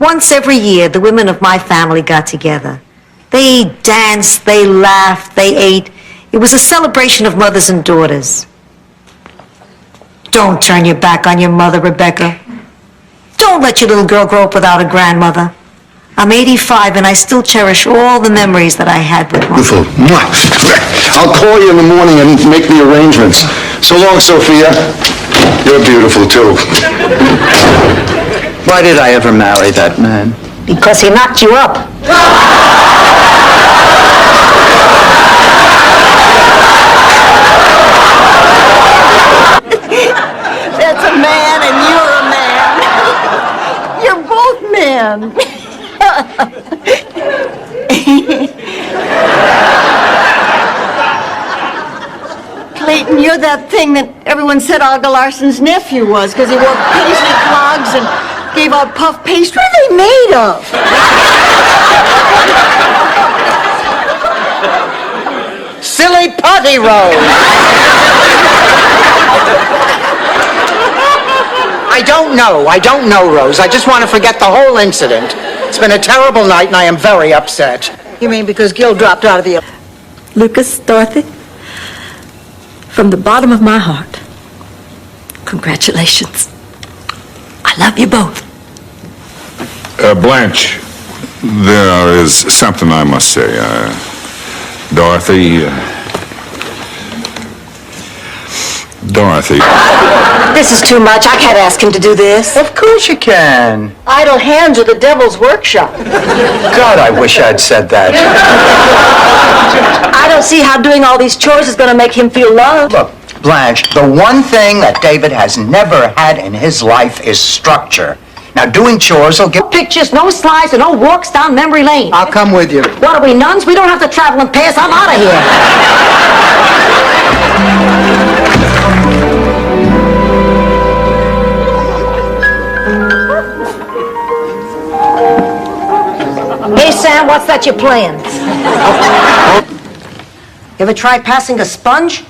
Once every year, the women of my family got together. They danced, they laughed, they ate. It was a celebration of mothers and daughters. Don't turn your back on your mother, Rebecca. Don't let your little girl grow up without a grandmother. I'm 85 and I still cherish all the memories that I had with one. Beautiful. I'll call you in the morning and make the arrangements. So long, Sophia. You're beautiful, too. Why did I ever marry that man? Because he knocked you up. That's a man and you're a man. You're both men. Clayton, you're that thing that everyone said Olga Larson's nephew was because he wore paisley clogs and gave out puff pastry. What are they made of? Silly putty rose! I don't know, Rose. I just want to forget the whole incident. It's been a terrible night and I am very upset. You mean because Gil dropped out of the... Lucas, Dorothy, from the bottom of my heart, congratulations. I love you both. Blanche, there is something I must say. Dorothy. This is too much. I can't ask him to do this. Of course you can. Idle hands are the devil's workshop. God, I wish I'd said that. I don't see how doing all these chores is going to make him feel loved. Look, Blanche, the one thing that David has never had in his life is structure. Now, doing chores will give... No pictures, no slides, and no walks down memory lane. I'll come with you. What are we, nuns? We don't have to travel in pairs. I'm out of here. Hey, Sam, what's that you're playing? You ever tried passing a sponge?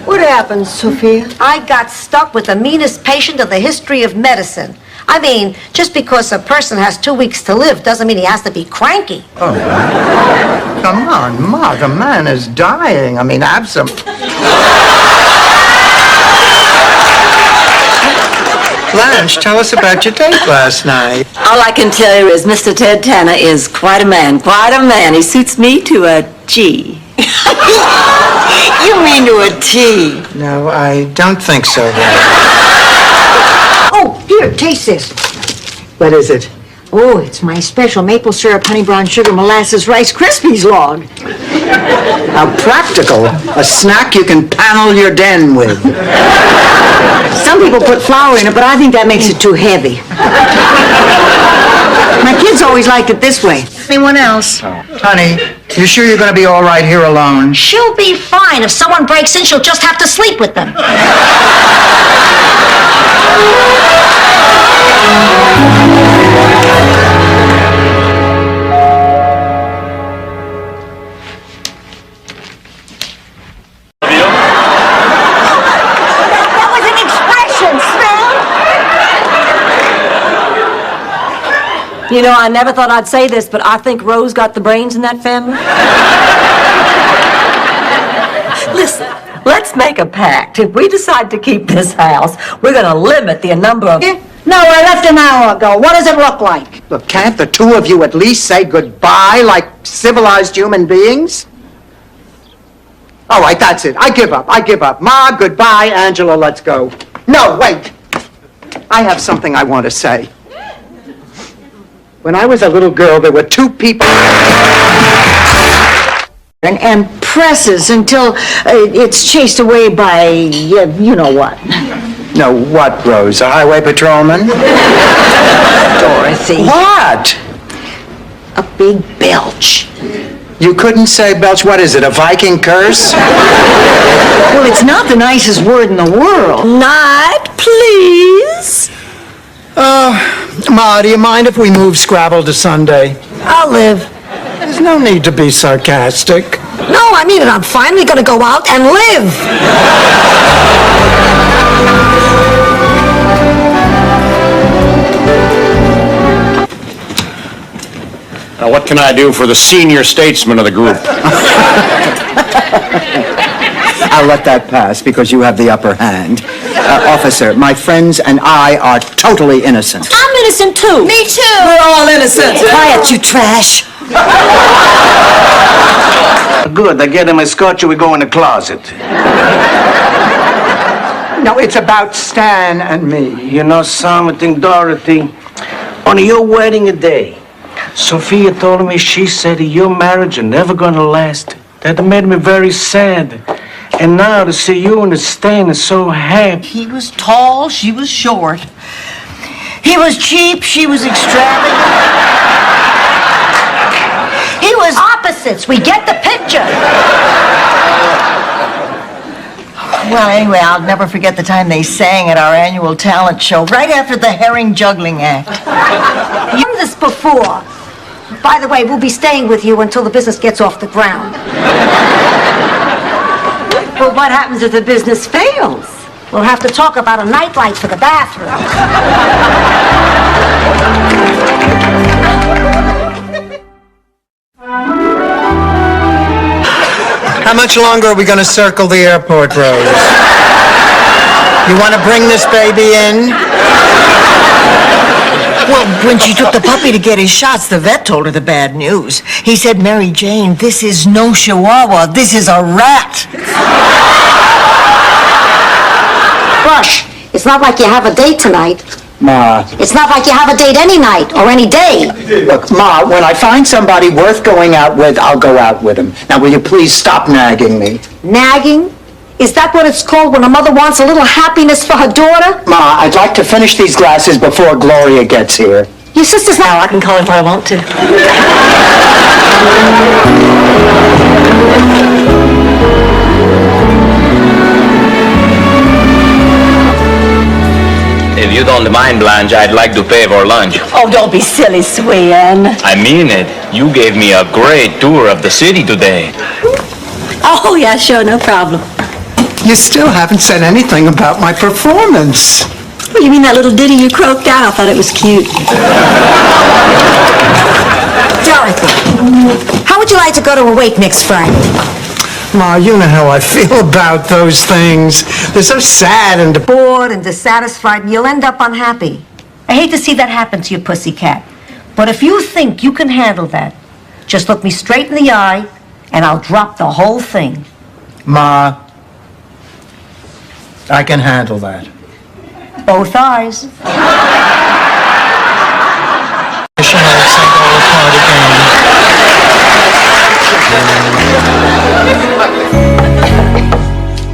What happened, Sophia? I got stuck with the meanest patient in the history of medicine. I mean, just because a person has 2 weeks to live doesn't mean he has to be cranky. Oh, come on, Ma, the man is dying. I mean, have some... Blanche, tell us about your date last night. All I can tell you is Mr. Ted Tanner is quite a man, quite a man. He suits me to a G. You mean to a T. No, I don't think so. Oh, here, taste this. What is it? Oh, it's my special maple syrup, honey brown sugar, molasses, Rice Krispies log. How practical. A snack you can panel your den with. Some people put flour in it, but I think that makes it too heavy. My kids always liked it this way. Anyone else? Honey, you sure you're going to be all right here alone? She'll be fine. If someone breaks in, she'll just have to sleep with them. That was an expression, Sven. You know, I never thought I'd say this, but I think Rose got the brains in that family. Listen, let's make a pact. If we decide to keep this house, we're going to limit the number of... No, I left an hour ago. What does it look like? Look, can't the two of you at least say goodbye like civilized human beings? All right, that's it. I give up. Ma, goodbye. Angela, let's go. No, wait. I have something I want to say. When I was a little girl, there were two people... And presses until it's chased away by, you know what. No, what, Rose? A highway patrolman? Dorothy. What? A big belch. You couldn't say belch. What is it, a Viking curse? Well, it's not the nicest word in the world. Night, please. Ma, do you mind if we move Scrabble to Sunday? I'll live. There's no need to be sarcastic. No, I mean it. I'm finally going to go out and live. what can I do for the senior statesman of the group? I'll let that pass because you have the upper hand. Officer, my friends and I are totally innocent. I'm innocent too. Me too. We're all innocent. Quiet, you trash. Good, I get him a scotch and we go in the closet. No, it's about Stan and me. You know something, Dorothy? On your wedding day, Sophia told me, she said your marriage is never gonna last. That made me very sad. And now to see you and Stan is so happy. He was tall, she was short. He was cheap, she was extravagant. He was opposites. We get the picture. Well, anyway, I'll never forget the time they sang at our annual talent show, right after the herring juggling act. You've done this before. By the way, we'll be staying with you until the business gets off the ground. Well, what happens if the business fails? We'll have to talk about a nightlight for the bathroom. How much longer are we going to circle the airport, Rose? You want to bring this baby in? Well, when she took the puppy to get his shots, the vet told her the bad news. He said, Mary Jane, this is no chihuahua, this is a rat. Rush, it's not like you have a date tonight. Ma. It's not like you have a date any night or any day. Look, Ma, when I find somebody worth going out with, I'll go out with him. Now, will you please stop nagging me? Nagging? Is that what it's called when a mother wants a little happiness for her daughter? Ma, I'd like to finish these glasses before Gloria gets here. Your sister's Now, not... I can call him if I want to. If you don't mind, Blanche, I'd like to pay for lunch. Oh, don't be silly, Swan. I mean it. You gave me a great tour of the city today. Oh, yeah, sure, no problem. You still haven't said anything about my performance. Oh, you mean that little ditty you croaked out? I thought it was cute. Dorothy, how would you like to go to a wake next Friday? Ma, you know how I feel about those things. They're so sad and Bored and dissatisfied, and you'll end up unhappy. I hate to see that happen to your pussycat. But if you think you can handle that, just look me straight in the eye, and I'll drop the whole thing. Ma, I can handle that. Both eyes.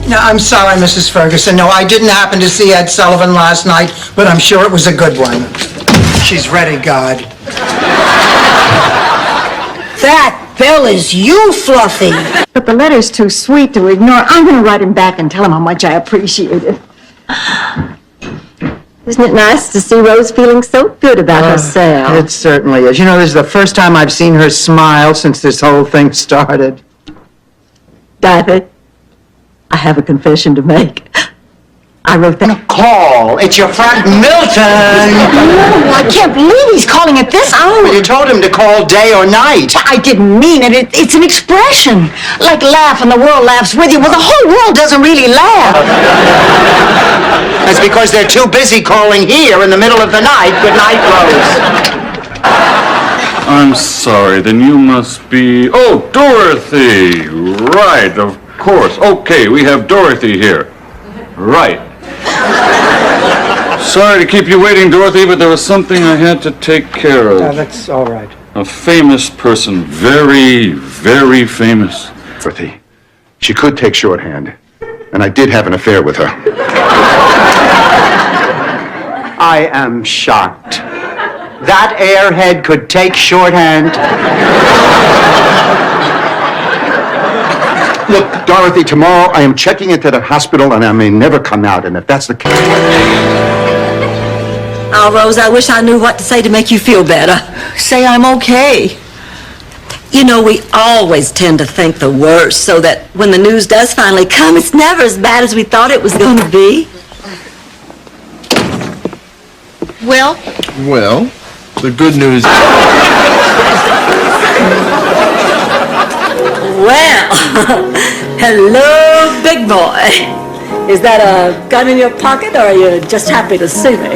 No, I'm sorry, Mrs. Ferguson. No, I didn't happen to see Ed Sullivan last night, but I'm sure it was a good one. She's ready, God. That bill is you, Fluffy. But the letter's too sweet to ignore. I'm going to write him back and tell him how much I appreciate it. Isn't it nice to see Rose feeling so good about herself? It certainly is. You know, this is the first time I've seen her smile since this whole thing started. Dorothy, I have a confession to make. I wrote that. Call. It's your friend Milton. Oh, I can't believe he's calling at this hour. You told him to call day or night. I didn't mean it. It's an expression. Like laugh and the world laughs with you. Well, the whole world doesn't really laugh. That's because they're too busy calling here in the middle of the night. Good night, Rose. I'm sorry, then you must be... Oh, Dorothy! Right, of course. Okay, we have Dorothy here. Right. Sorry to keep you waiting, Dorothy, but there was something I had to take care of. That's all right. A famous person, very, very famous. Dorothy, she could take shorthand, and I did have an affair with her. I am shocked. That airhead could take shorthand. Look, Dorothy, tomorrow I am checking into the hospital, and I may never come out, and if that's the case... Oh, Rose, I wish I knew what to say to make you feel better. Say I'm okay. You know, we always tend to think the worst, so that when the news does finally come, it's never as bad as we thought it was going to be. Well, the good news... Well, hello, big boy. Is that a gun in your pocket, or are you just happy to see me?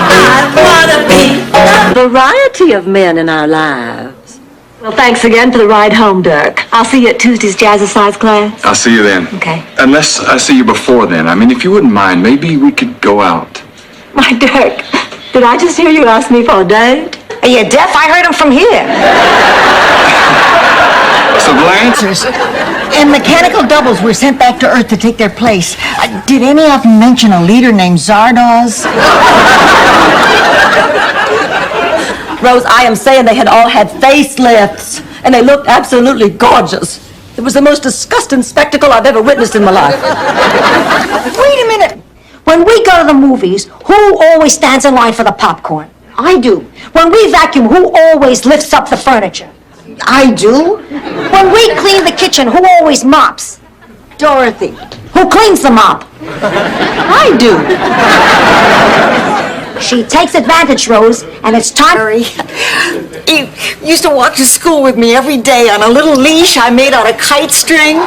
I wanna be a variety of men in our lives. Well, thanks again for the ride home, Dirk. I'll see you at Tuesday's Jazzercise class. I'll see you then. Okay. Unless I see you before then. I mean, if you wouldn't mind, maybe we could go out. My Dirk, did I just hear you ask me for a date? Are you deaf? I heard him from here. So, Blanche? And mechanical doubles were sent back to Earth to take their place. Did any of them mention a leader named Zardoz? Rose, I am saying they had all had facelifts, and they looked absolutely gorgeous. It was the most disgusting spectacle I've ever witnessed in my life. Wait a minute. When we go to the movies, who always stands in line for the popcorn? I do. When we vacuum, who always lifts up the furniture? I do. When we clean the kitchen, who always mops? Dorothy. Who cleans the mop? I do. She takes advantage, Rose, and it's time. He used to walk to school with me every day on a little leash I made out of kite string.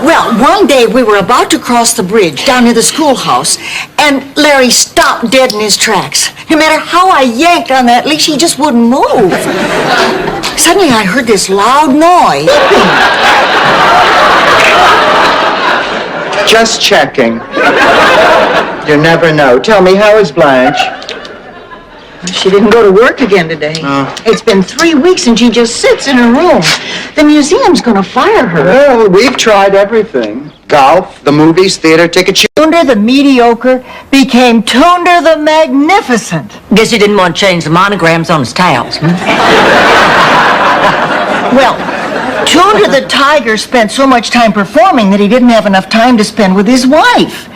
Well, one day we were about to cross the bridge down near the schoolhouse, and Larry stopped dead in his tracks. No matter how I yanked on that leash, he just wouldn't move. Suddenly I heard this loud noise. Just checking. You never know. Tell me, how is Blanche? She didn't go to work again today. It's been 3 weeks and she just sits in her room. The museum's gonna fire her. Well, we've tried everything. Golf, the movies, theater, ticket. Tunder the mediocre became Tunder the magnificent. Guess you didn't want to change the monograms on his towels. Well, Tunder the tiger spent so much time performing that he didn't have enough time to spend with his wife.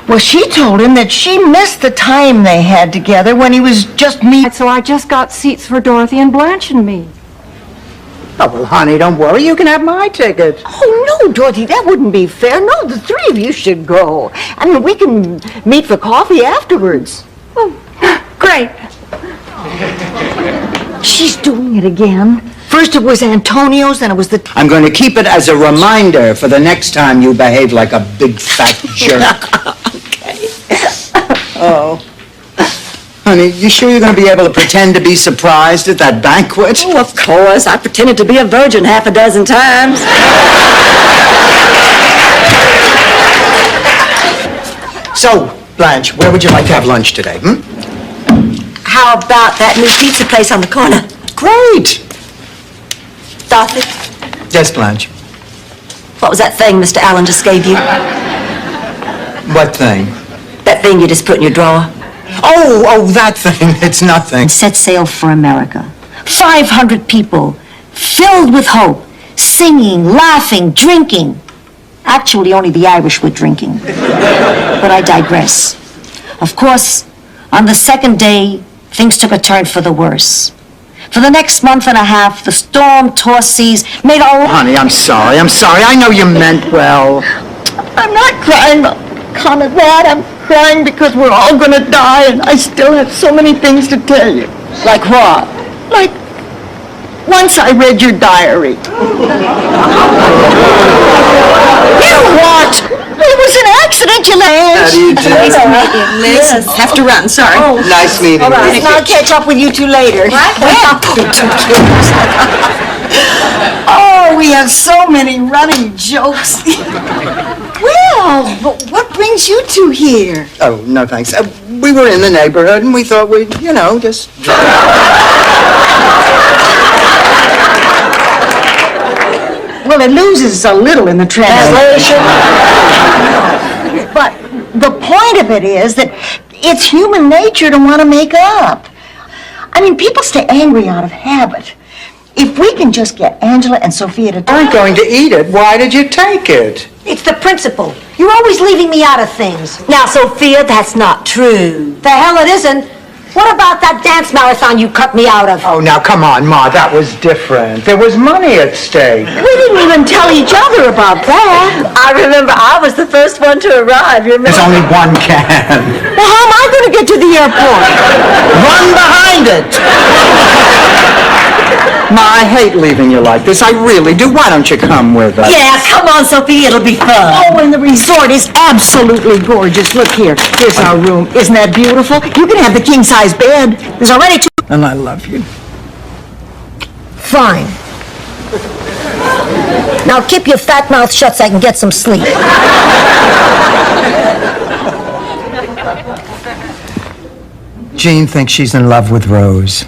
Well, she told him that she missed the time they had together when he was just me. So I just got seats for Dorothy and Blanche and me. Oh, well, honey, don't worry. You can have my ticket. Oh, no, Dorothy, that wouldn't be fair. No, the three of you should go. I mean, we can meet for coffee afterwards. Oh, great. She's doing it again. First it was Antonio's, then it was the... I'm going to keep it as a reminder for the next time you behave like a big fat jerk. Okay. Oh. Honey, you sure you're going to be able to pretend to be surprised at that banquet? Oh, of course. I pretended to be a virgin half a dozen times. So, Blanche, where would you like to have lunch today, How about that new pizza place on the corner? Great. Dorothy, Yes, Blanche. what was that thing Mr. Allen just gave you? What thing? That thing you just put in your drawer? Oh, that thing. It's nothing. Set sail for America. 500 people, filled with hope, singing, laughing, drinking. Actually, only the Irish were drinking. But I digress. Of course, on the second day, things took a turn for the worse. For the next month and a half, the storm-tossed seas made all... Honey, I'm sorry. I know you meant well. I'm not crying on account of that. I'm crying because we're all gonna die, and I still have so many things to tell you. Like what? Like, once I read your diary. You what? It was an accident, you know. How do you do? Nice to meet you, Liz. Yes. Have to run, sorry. Nice meeting you. And I'll catch up with you two later. Oh, we have so many running jokes. Well, but what brings you two here? Oh, no thanks. We were in the neighborhood and we thought we'd, just... Well, it loses a little in the translation. But the point of it is that it's human nature to want to make up. I mean, people stay angry out of habit. If we can just get Angela and Sophia to... aren't going to eat it. Why did you take it? It's the principle. You're always leaving me out of things. Now, Sophia, that's not true. The hell it isn't. What about that dance marathon you cut me out of? Oh, now, come on, Ma, that was different. There was money at stake. We didn't even tell each other about that. I remember I was the first one to arrive. You remember? There's only one can. Well, how am I going to get to the airport? Run behind it! Ma, I hate leaving you like this. I really do. Why don't you come with us? Yeah, come on, Sophie. It'll be fun. Oh, and the resort is absolutely gorgeous. Look here. Here's our room. Isn't that beautiful? You can have the king-size bed. There's already two... And I love you. Fine. Now keep your fat mouth shut so I can get some sleep. Jean thinks she's in love with Rose.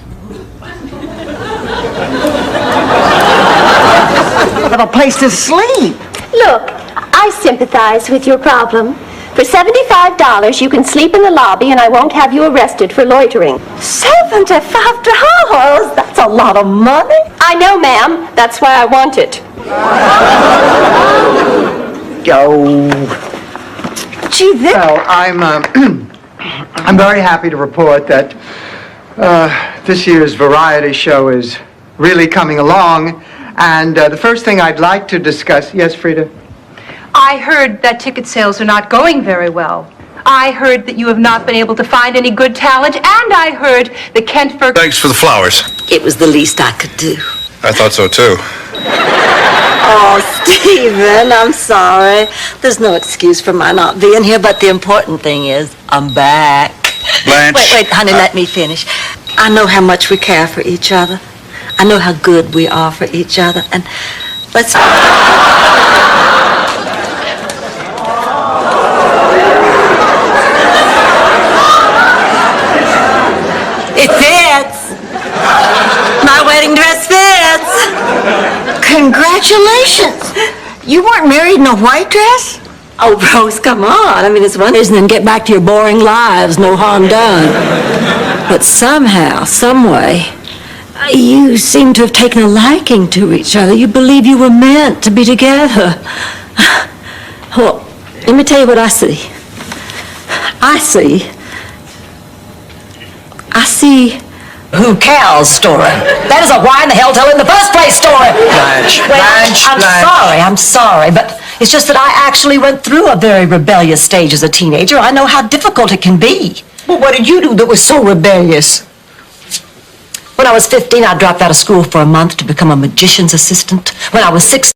have a place to sleep. Look, I sympathize with your problem. For $75, you can sleep in the lobby and I won't have you arrested for loitering. $75? That's a lot of money. I know, ma'am. That's why I want it. Oh. Gee, this... Well, I'm very happy to report that this year's variety show is really coming along. And the first thing I'd like to discuss... Yes, Frida? I heard that ticket sales are not going very well. I heard that you have not been able to find any good talent, and I heard that Kent Ferguson... Thanks for the flowers. It was the least I could do. I thought so, too. Oh, Stephen, I'm sorry. There's no excuse for my not being here, but the important thing is I'm back. Blanche. Wait, honey, let me finish. I know how much we care for each other. I know how good we are for each other, and let's... It fits. My wedding dress fits. Congratulations. You weren't married in a white dress? Oh, Rose, come on. I mean, it's one reason and get back to your boring lives, no harm done. But somehow, some way, you seem to have taken a liking to each other. You believe you were meant to be together. Well, let me tell you what I see. I see who Cal's story. That is a why in the hell tell in the first place story. I'm sorry, but it's just that I actually went through a very rebellious stage as a teenager. I know how difficult it can be. Well, what did you do that was so rebellious? When I was 15, I dropped out of school for a month to become a magician's assistant. When I was 6...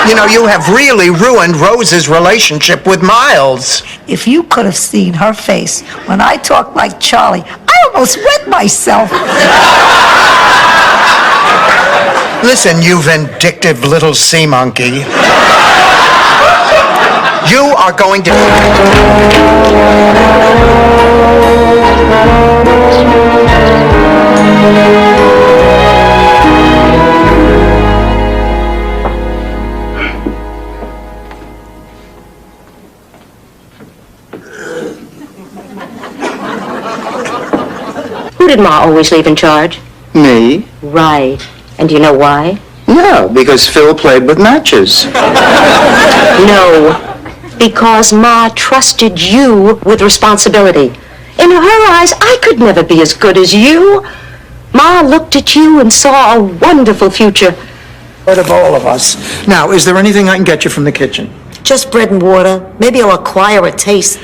You know, you have really ruined Rose's relationship with Miles. If you could have seen her face when I talked like Charlie, I almost wet myself. Listen, you vindictive little sea monkey. You are going to... Who did Ma always leave in charge? Me? Right. And do you know why? No, because Phil played with matches. No. Because Ma trusted you with responsibility. In her eyes, I could never be as good as you. Ma looked at you and saw a wonderful future. Out of all of us. Now, is there anything I can get you from the kitchen? Just bread and water. Maybe I'll acquire a taste.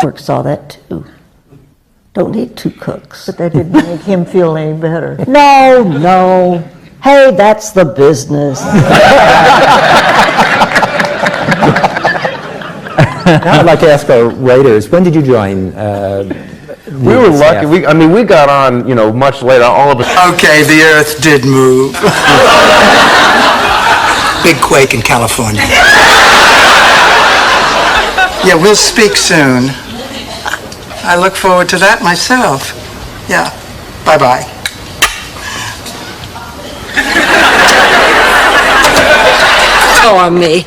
Work saw that, too. Don't need two cooks. But that didn't make him feel any better. No. Hey, that's the business. I'd like to ask our writers, when did you join? We were lucky. We got on, much later. All of us. Okay, the earth did move. Big quake in California. Yeah, we'll speak soon. I look forward to that myself. Yeah. Bye-bye. Oh, me.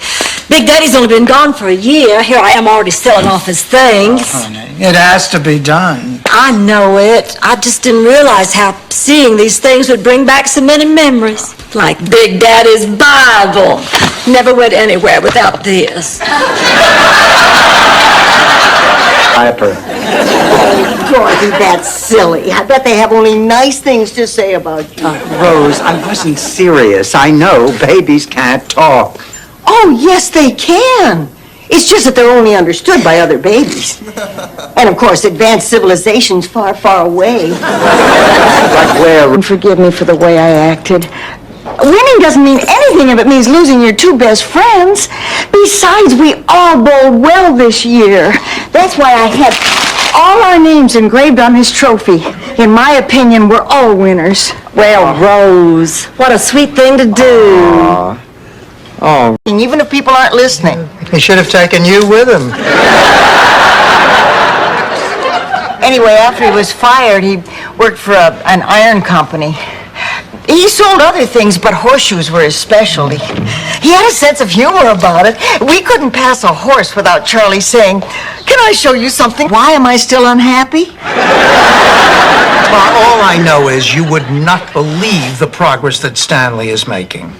Big Daddy's only been gone for a year. Here I am already selling off his things. Honey, it has to be done. I know it. I just didn't realize how seeing these things would bring back so many memories. Like Big Daddy's Bible. Never went anywhere without this. Piper. Dorothy, that's silly. I bet they have only nice things to say about you. Rose, I wasn't serious. I know babies can't talk. Oh, yes, they can. It's just that they're only understood by other babies. And, of course, advanced civilization's far, far away. Like where? Forgive me for the way I acted. Winning doesn't mean anything if it means losing your two best friends. Besides, we all bowled well this year. That's why I had all our names engraved on this trophy. In my opinion, we're all winners. Well, Rose, what a sweet thing to do. Oh, Even if people aren't listening. he should have taken you with him. Anyway, after he was fired, he worked for an iron company. He sold other things, but horseshoes were his specialty. He had a sense of humor about it. We couldn't pass a horse without Charlie saying, "Can I show you something? Why am I still unhappy?" Well, all I know is you would not believe the progress that Stanley is making.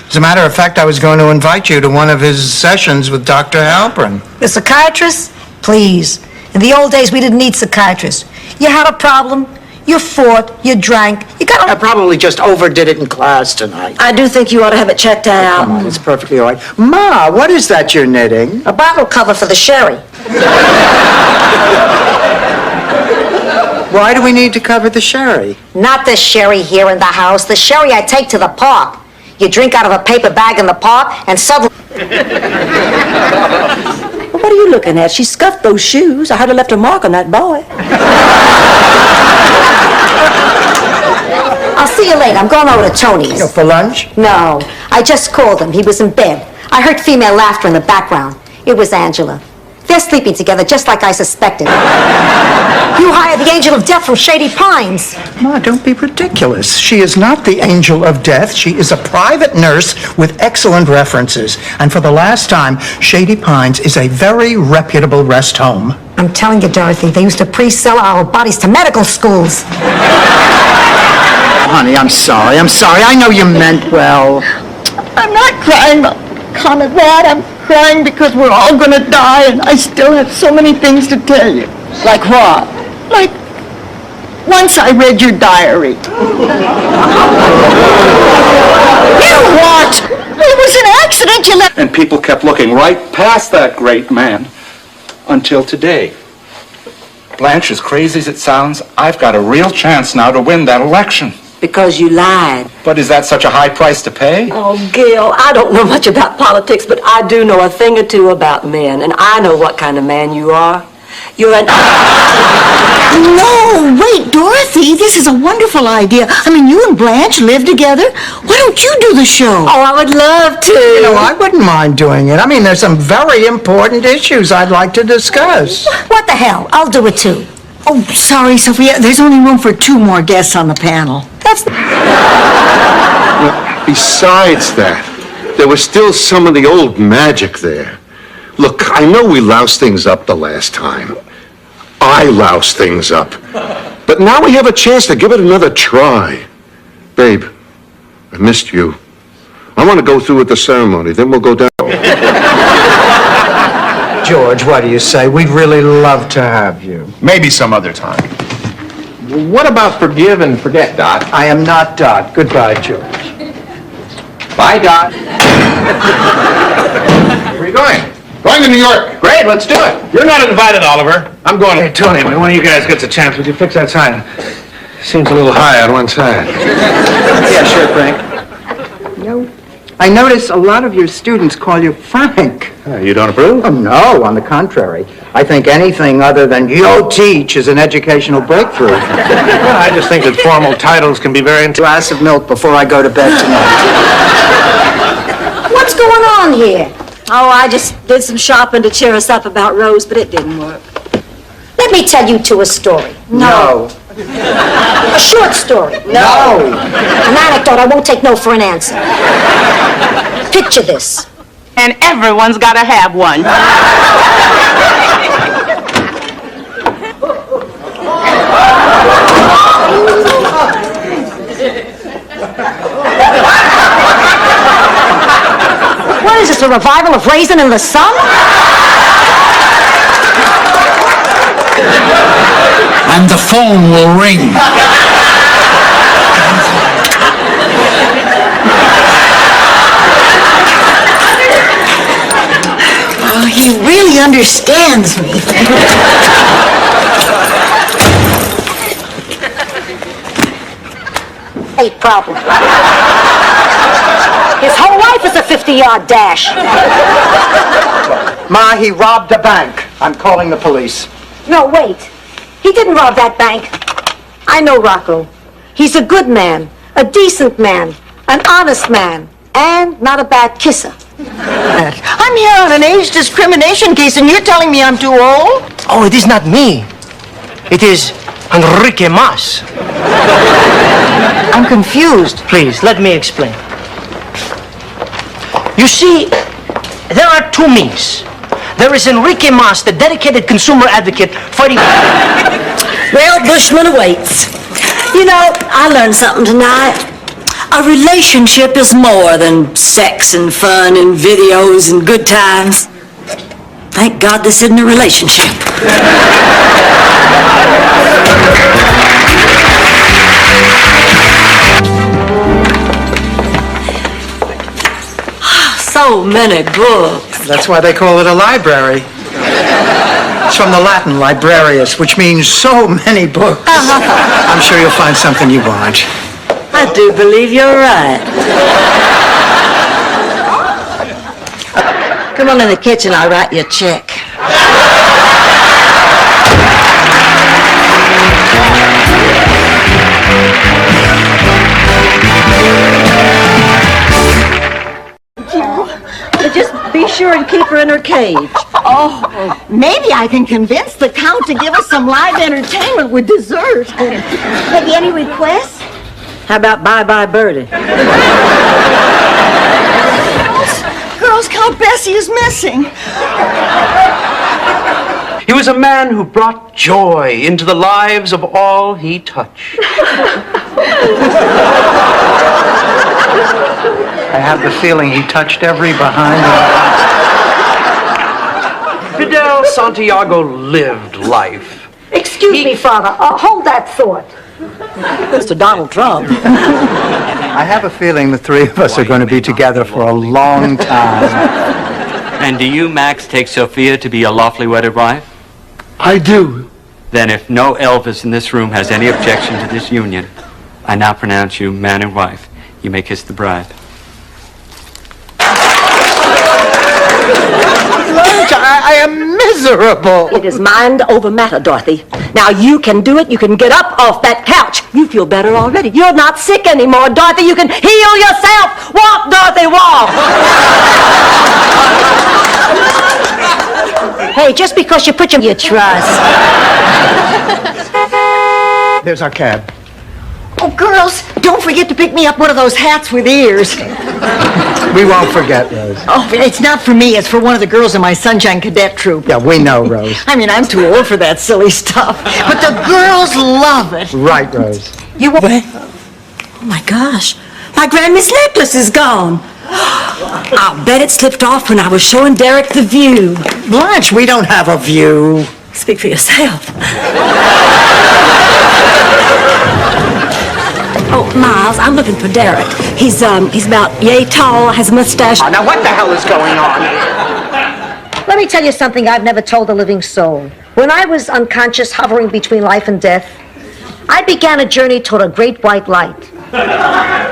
As a matter of fact, I was going to invite you to one of his sessions with Dr. Halpern. The psychiatrist? Please. In the old days, we didn't need psychiatrists. You had a problem, you fought, you drank, you got I probably just overdid it in class tonight. I do think you ought to have it checked out. Come on, it's perfectly all right. Ma, what is that you're knitting? a bottle cover for the sherry. Why do we need to cover the sherry? Not the sherry here in the house, the sherry I take to the park. You drink out of a paper bag in the park, and suddenly... What are you looking at? She scuffed those shoes. I heard her left a mark on that boy. I'll see you later. I'm going over to Tony's. For lunch? No, I just called him. He was in bed. I heard female laughter in the background. It was Angela. They're sleeping together just like I suspected. You hired the angel of death from Shady Pines. Ma, don't be ridiculous. She is not the angel of death. She is a private nurse with excellent references. And for the last time, Shady Pines is a very reputable rest home. I'm telling you, Dorothy, they used to pre-sell our bodies to medical schools. Honey, I'm sorry. I know you meant well. I'm not crying on account of that. I'm crying because we're all gonna die, and I still have so many things to tell you. Like what? Like, once I read your diary. You what? It was an accident. You left. And people kept looking right past that great man until today. Blanche, as crazy as it sounds, I've got a real chance now to win that election. Because you lied. But is that such a high price to pay? Oh, Gil, I don't know much about politics, but I do know a thing or two about men, and I know what kind of man you are. You're an... No, wait, Dorothy, this is a wonderful idea. I mean, you and Blanche live together. Why don't you do the show? Oh, I would love to. You know, I wouldn't mind doing it. I mean, there's some very important issues I'd like to discuss. What the hell? I'll do it too. Oh, sorry, Sophia. There's only room for 2 more guests on the panel. That's... Besides that, there was still some of the old magic there. Look, I know we loused things up the last time. I loused things up. But now we have a chance to give it another try. Babe, I missed you. I want to go through with the ceremony, then we'll go down. George, what do you say? We'd really love to have you. Maybe some other time. What about forgive and forget, Dot? I am not Dot. Goodbye, George. Bye, Dot. Where are you going? Going to New York. Great, let's do it. You're not invited, Oliver. I'm going. Hey, Tony, when one of you guys gets a chance, would you fix that sign? Seems a little high on one side. Yeah, sure, Frank. No. I notice a lot of your students call you Frank. You don't approve? Oh, no, on the contrary. I think anything other than "yo teach" is an educational breakthrough. Well, I just think that formal titles can be very... Glass of milk before I go to bed tonight. What's going on here? Oh, I just did some shopping to cheer us up about Rose, but it didn't work. Let me tell you two a story. No. A short story. No. An anecdote I won't take no for an answer. Picture this. And everyone's got to have one. What is this, a revival of Raisin in the Sun? And the phone will ring. Oh, he really understands me. A problem. His whole life is a 50-yard dash. Ma, he robbed a bank. I'm calling the police. No, wait. He didn't rob that bank. I know Rocco. He's a good man, a decent man, an honest man, and not a bad kisser. I'm here on an age discrimination case, and you're telling me I'm too old? Oh, it is not me. It is Enrique Mas. I'm confused. Please, let me explain. You see, there are two me's. There is Enrique Mas, the dedicated consumer advocate fighting... Well, Bushman awaits. You know, I learned something tonight. A relationship is more than sex and fun and videos and good times. Thank God this isn't a relationship. So many books. That's why they call it a library. It's from the Latin librarius, which means so many books. I'm sure you'll find something you want. I do believe you're right. Come on in the kitchen, I'll write you a check. Just be sure and keep her in her cage. Oh, maybe I can convince the Count to give us some live entertainment with dessert. Have you any requests? How about Bye-Bye Birdie? Girls, Count Bessie is missing. He was a man who brought joy into the lives of all he touched. I have the feeling he touched every behind him. Fidel Santiago lived life. Excuse me, Father. Hold that thought. Mr. Donald Trump. I have a feeling the three of us are going to be together for a long time. And do you, Max, take Sophia to be your lawfully wedded wife? I do. Then if no Elvis in this room has any objection to this union, I now pronounce you man and wife. You may kiss the bride. Blanche, I am miserable. It is mind over matter, Dorothy. Now you can do it. You can get up off that couch. You feel better already. You're not sick anymore, Dorothy. You can heal yourself. Walk, Dorothy, walk. Hey, just because you put your trust. There's our cab. Oh, girls, don't forget to pick me up one of those hats with ears. We won't forget, Rose. Oh, it's not for me. It's for one of the girls in my Sunshine Cadet troop. Yeah, we know, Rose. I mean, I'm too old for that silly stuff. But the girls love it. Right, Rose. You what? Oh, my gosh. My Grammy's necklace is gone. I'll bet it slipped off when I was showing Derek the view. Blanche, we don't have a view. Speak for yourself. Oh, Miles, I'm looking for Derek. He's about yay tall, has a mustache. Oh, now what the hell is going on? Let me tell you something I've never told a living soul. When I was unconscious, hovering between life and death, I began a journey toward a great white light.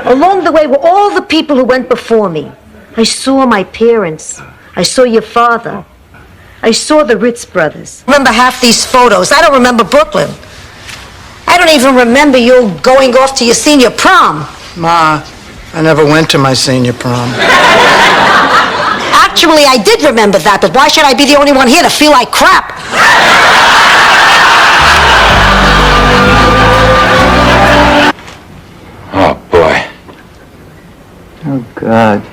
Along the way were all the people who went before me. I saw my parents. I saw your father. I saw the Ritz brothers. I remember half these photos. I don't remember Brooklyn. I don't even remember you going off to your senior prom. Ma, I never went to my senior prom. Actually, I did remember that, but why should I be the only one here to feel like crap? Oh, boy. Oh, God.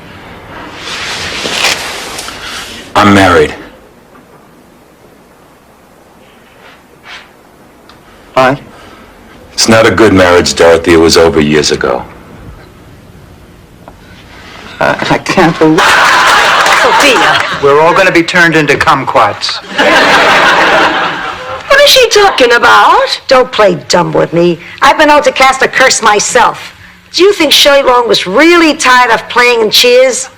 I'm married. What? It's not a good marriage, Dorothy. It was over years ago. I can't believe... Sophia. We're all going to be turned into kumquats. What is she talking about? Don't play dumb with me. I've been out to cast a curse myself. Do you think Shelley Long was really tired of playing in Cheers?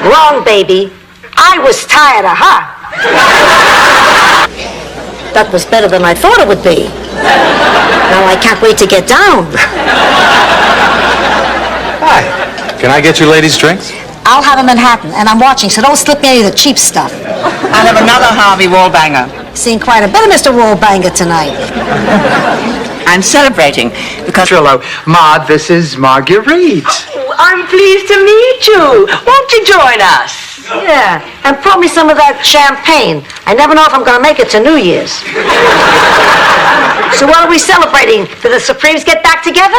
Wrong, baby. I was tired of her. That was better than I thought it would be. Now I can't wait to get down. Hi. Can I get you ladies drinks? I'll have a Manhattan, and I'm watching, so don't slip me any of the cheap stuff. I'll have another Harvey Wallbanger. Seen quite a bit of Mr. Wallbanger tonight. I'm celebrating because... Trillo, Ma, this is Marguerite. I'm pleased to meet you. Won't you join us? Yeah, and pour me some of that champagne. I never know if I'm going to make it to New Year's. So what are we celebrating? Did the Supremes get back together?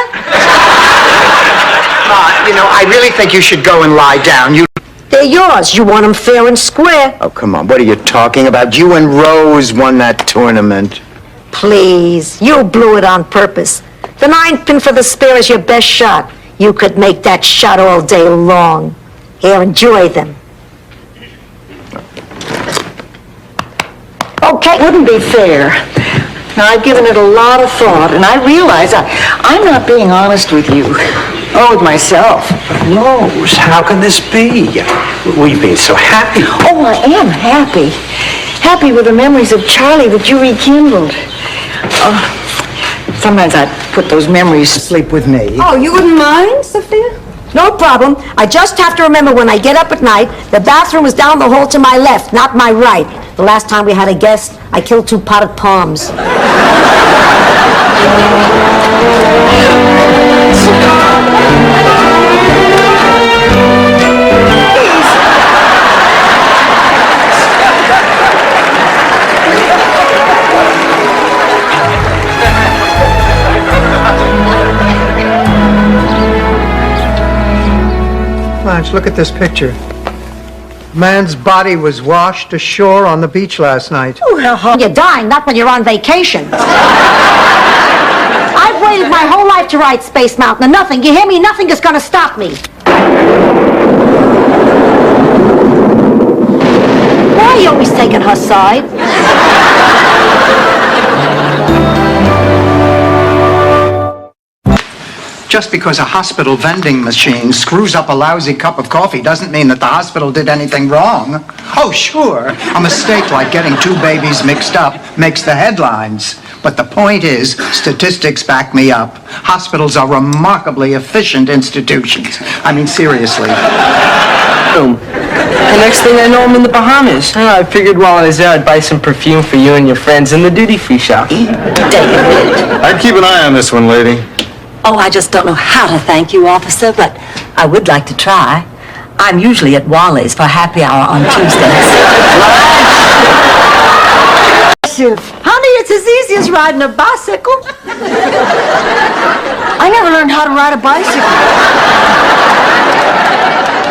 Ma, you know, I really think you should go and lie down. They're yours. You want them fair and square. Oh, come on. What are you talking about? You and Rose won that tournament. Please, you blew it on purpose. The 9-pin for the spare is your best shot. You could make that shot all day long. Here, enjoy them. Okay, wouldn't be fair. Now, I've given it a lot of thought, and I realize I'm not being honest with you. Or with myself. Rose, how can this be? We've been so happy. Oh, I am happy. Happy with the memories of Charlie that you rekindled. Sometimes I put those memories to sleep with me. Oh, you wouldn't mind, Sophia? No problem. I just have to remember when I get up at night, the bathroom is down the hall to my left, not my right. The last time we had a guest, I killed 2 potted palms. Blanche, look at this picture. Man's body was washed ashore on the beach last night. You're dying, not when you're on vacation. I've waited my whole life to ride Space Mountain, and nothing, you hear me? Nothing is going to stop me. Why are you always taking her side? Just because a hospital vending machine screws up a lousy cup of coffee doesn't mean that the hospital did anything wrong. Oh, sure, a mistake like getting 2 babies mixed up makes the headlines. But the point is, statistics back me up. Hospitals are remarkably efficient institutions. I mean, seriously. The next thing I know, I'm in the Bahamas. I figured while I was there, I'd buy some perfume for you and your friends in the duty-free shop. I'd keep an eye on this one, lady. Oh, I just don't know how to thank you, officer, but I would like to try. I'm usually at Wally's for happy hour on Tuesdays. Honey, it's as easy as riding a bicycle. I never learned how to ride a bicycle.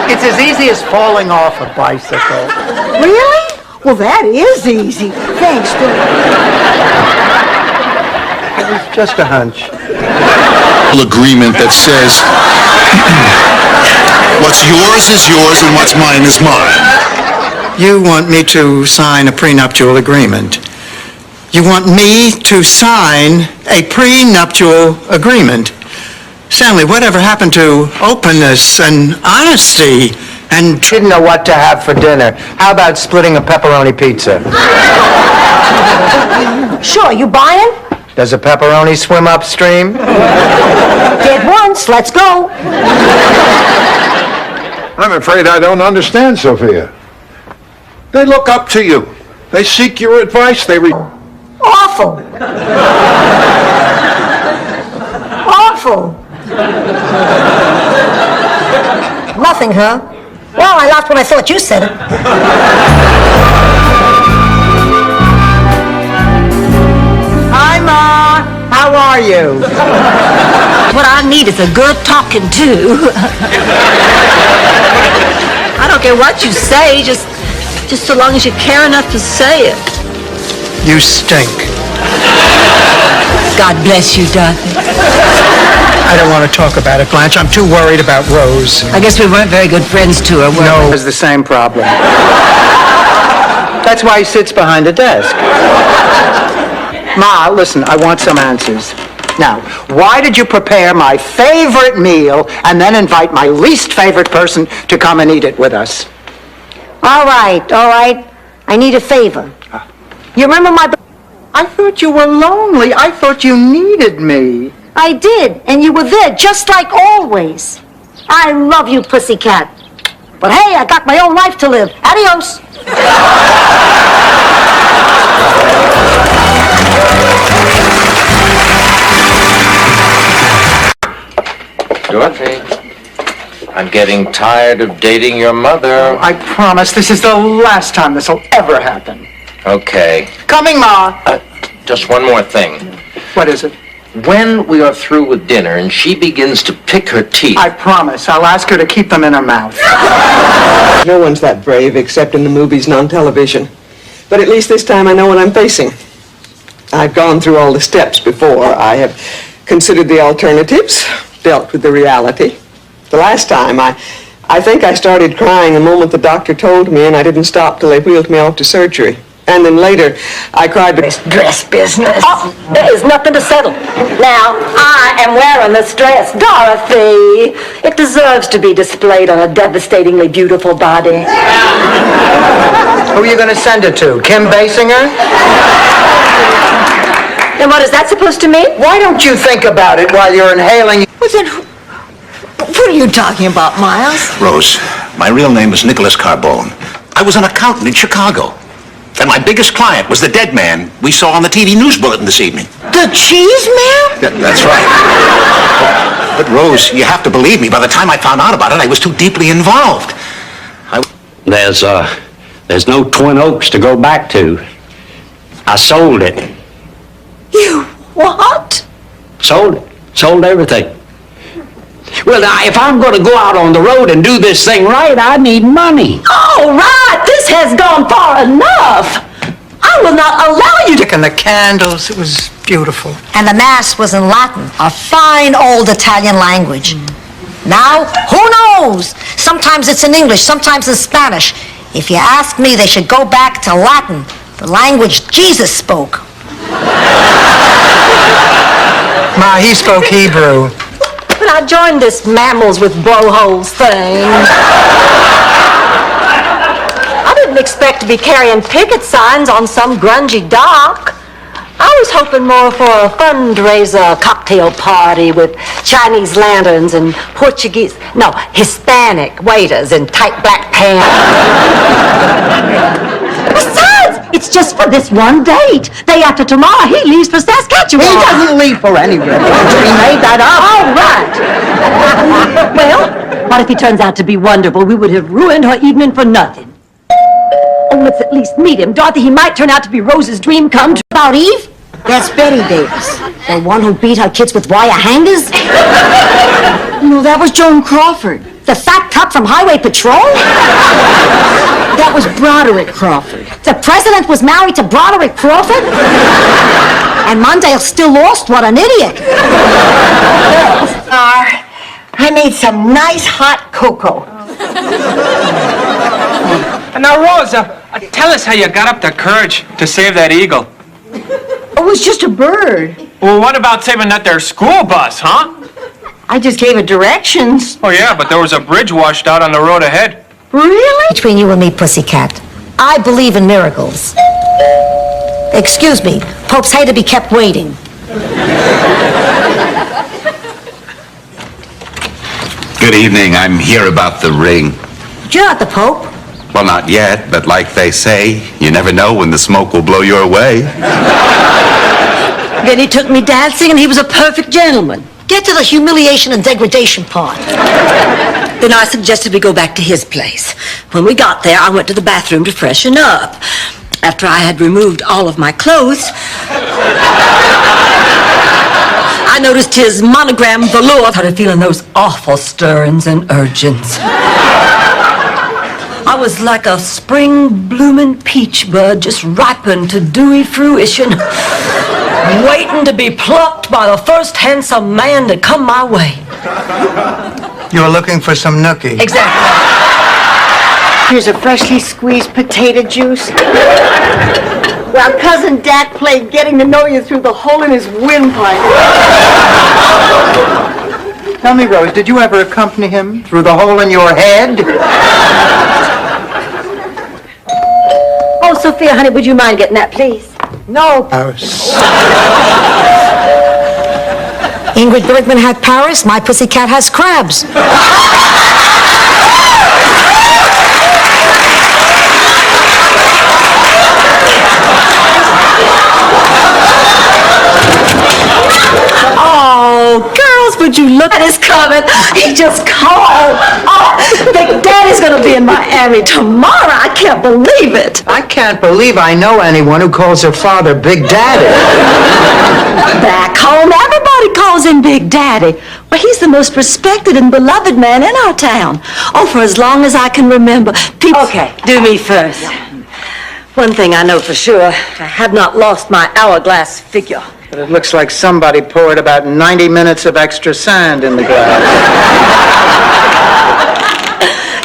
It's as easy as falling off a bicycle. Really? Well, that is easy. Thanks, Bill. It was just a hunch. Agreement that says what's yours is yours and what's mine is mine. You want me to sign a prenuptial agreement. You want me to sign a prenuptial agreement. Stanley, whatever happened to openness and honesty and... Didn't know what to have for dinner. How about splitting a pepperoni pizza? Sure, you buying? Does a pepperoni swim upstream? Did once, let's go. I'm afraid I don't understand, Sophia. They look up to you. They seek your advice. Awful. Awful. Nothing, huh? Well, I laughed when I thought you said it. Hi, Ma. How are you? What I need is a good talking to. I don't care what you say, just so long as you care enough to say it. You stink. God bless you, Dorothy. I don't want to talk about it, Blanche. I'm too worried about Rose. I guess we weren't very good friends to her, were No, we? it was the same problem. That's why he sits behind a desk. Ma, listen, I want some answers. Now, why did you prepare my favorite meal and then invite my least favorite person to come and eat it with us? All right. I need a favor. You remember my... I thought you were lonely. I thought you needed me. I did, and you were there just like always. I love you, pussycat. But hey, I got my own life to live. Adios. Dorothy, I'm getting tired of dating your mother. I promise this is the last time this will ever happen. Okay. Coming, Ma. Just one more thing. What is it? When we are through with dinner and she begins to pick her teeth... I promise. I'll ask her to keep them in her mouth. No one's that brave except in the movies and on television. But at least this time I know what I'm facing. I've gone through all the steps before. I have considered the alternatives, dealt with the reality. The last time, I think I started crying the moment the doctor told me, and I didn't stop till they wheeled me off to surgery. And then later, I cried This dress business. Oh, there is nothing to settle. Now, I am wearing this dress, Dorothy. It deserves to be displayed on a devastatingly beautiful body. Who are you going to send it to? Kim Basinger? And what is that supposed to mean? Why don't you think about it while you're inhaling... What are you talking about, Miles? Rose, my real name is Nicholas Carbone. I was an accountant in Chicago. And my biggest client was the dead man we saw on the TV news bulletin this evening. The cheese man? That's right. But Rose, you have to believe me, by the time I found out about it, I was too deeply involved. There's no Twin Oaks to go back to. I sold it. You what? Sold it. Sold everything. Well, now, if I'm going to go out on the road and do this thing right, I need money. All right, this has gone far enough. I will not allow you to... And the candles, it was beautiful. And the Mass was in Latin, a fine old Italian language. Now, who knows? Sometimes it's in English, sometimes in Spanish. If you ask me, they should go back to Latin, the language Jesus spoke. Ma, he spoke Hebrew. But I joined this mammals with blowholes thing. I didn't expect to be carrying picket signs on some grungy dock. I was hoping more for a fundraiser cocktail party with Chinese lanterns and Hispanic waiters in tight black pants. Besides, it's just for this one date. Day after tomorrow, he leaves for Saskatchewan. He doesn't leave for anywhere. He made that up. All right. Well, what if he turns out to be wonderful? We would have ruined her evening for nothing. Oh, let's at least meet him. Dorothy, he might turn out to be Rose's dream come true. About Eve? That's Betty Davis. The one who beat her kids with wire hangers? No, that was Joan Crawford. The fat cop from Highway Patrol? That was Broderick Crawford. The president was married to Broderick Crawford? And Mondale's still lost? What an idiot. I made some nice hot cocoa. Now, Rosa, tell us how you got up the courage to save that eagle. It was just a bird. Well, what about saving that there school bus, huh? I just gave it directions. Oh, yeah, but there was a bridge washed out on the road ahead. Really? Between you and me, pussycat, I believe in miracles. Excuse me, popes hate to be kept waiting. Good evening. I'm here about the ring. You're not the pope. Well, not yet, but like they say, you never know when the smoke will blow your way. Then he took me dancing, and he was a perfect gentleman. Get to the humiliation and degradation part. Then I suggested we go back to his place. When we got there, I went to the bathroom to freshen up. After I had removed all of my clothes, I noticed his monogram velour. I started feeling those awful stirrings and urgings. I was like a spring blooming peach bud just ripened to dewy fruition. waiting to be plucked by the first handsome man to come my way. You're looking for some nookie. Exactly. Here's a freshly squeezed potato juice. While Cousin Dak played getting to know you through the hole in his windpipe. Tell me, Rose, did you ever accompany him through the hole in your head? Oh, Sophia, honey, would you mind getting that, please? No. Ingrid Bergman had Paris, my pussycat has crabs. Oh, girls, would you look at his comment? He just called. Oh, Big Daddy's gonna be in Miami tomorrow. I can't believe it. I can't believe I know anyone who calls her father Big Daddy. Back home, everybody calls him Big Daddy. Well, he's the most respected and beloved man in our town. Oh, for as long as I can remember. People... Okay, do me first. One thing I know for sure, I have not lost my hourglass figure. But it looks like somebody poured about 90 minutes of extra sand in the glass.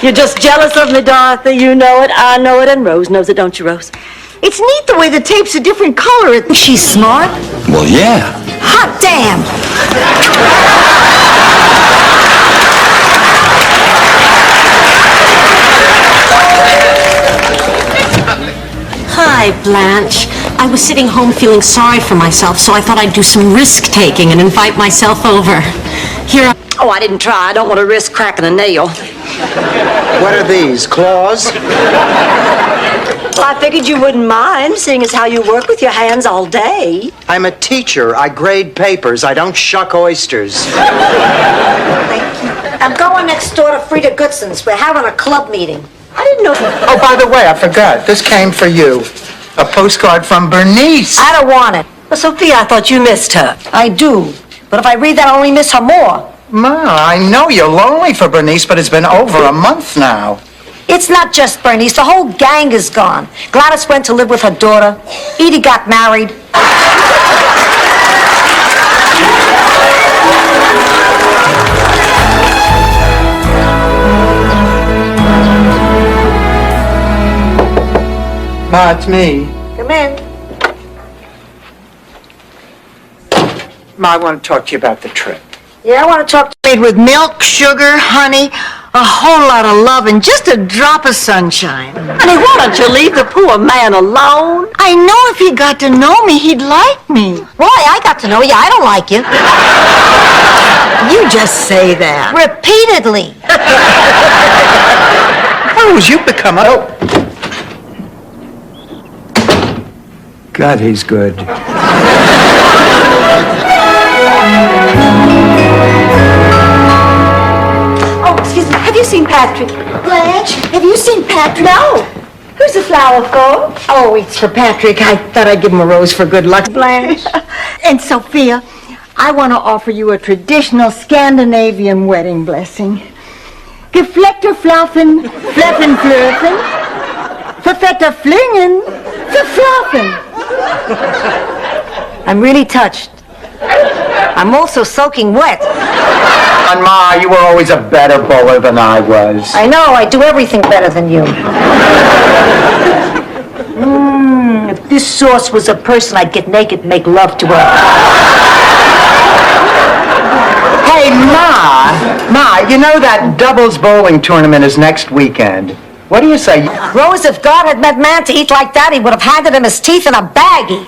You're just jealous of me, Dorothy. You know it, I know it, and Rose knows it, don't you, Rose? It's neat the way the tape's a different color. She's smart. Well, yeah. Hot damn! Hi, Blanche. I was sitting home feeling sorry for myself, so I thought I'd do some risk-taking and invite myself over. Here Oh, I didn't try. I don't want to risk cracking a nail. What are these, claws? Well, I figured you wouldn't mind, seeing as how you work with your hands all day. I'm a teacher. I grade papers. I don't shuck oysters. I'm going next door to Frida Goodson's. We're having a club meeting. I didn't know... Oh, by the way, I forgot. This came for you. A postcard from Bernice. I don't want it. Well, Sophia, I thought you missed her. I do. But if I read that, I'll only miss her more. Ma, I know you're lonely for Bernice, but it's been over a month now. It's not just Bernice. The whole gang is gone. Gladys went to live with her daughter. Edie got married. Ma, it's me. Come in. Ma, I want to talk to you about the trip. Yeah, I want to talk to Made with milk, sugar, honey, a whole lot of love, and just a drop of sunshine. Honey, why don't you leave the poor man alone? I know if he got to know me, he'd like me. Boy, I got to know you. I don't like you. You just say that. Repeatedly. Rose, you've become a... God, he's good. Oh, excuse me. Have you seen Patrick? Blanche, have you seen Patrick? No. Who's the flower for? Oh, it's for Patrick. I thought I'd give him a rose for good luck. Blanche. And Sophia, I want to offer you a traditional Scandinavian wedding blessing. Gefleckter Flaffen, Fleffen Flöfen, Verfetter Flingen, Verflaffen. I'm really touched. I'm also soaking wet. And Ma, you were always a better bowler than I was. I know, I do everything better than you. If this sauce was a person, I'd get naked and make love to her. Hey, Ma, you know that doubles bowling tournament is next weekend. What do you say? Rose, if God had meant man to eat like that, he would have handed him his teeth in a baggie.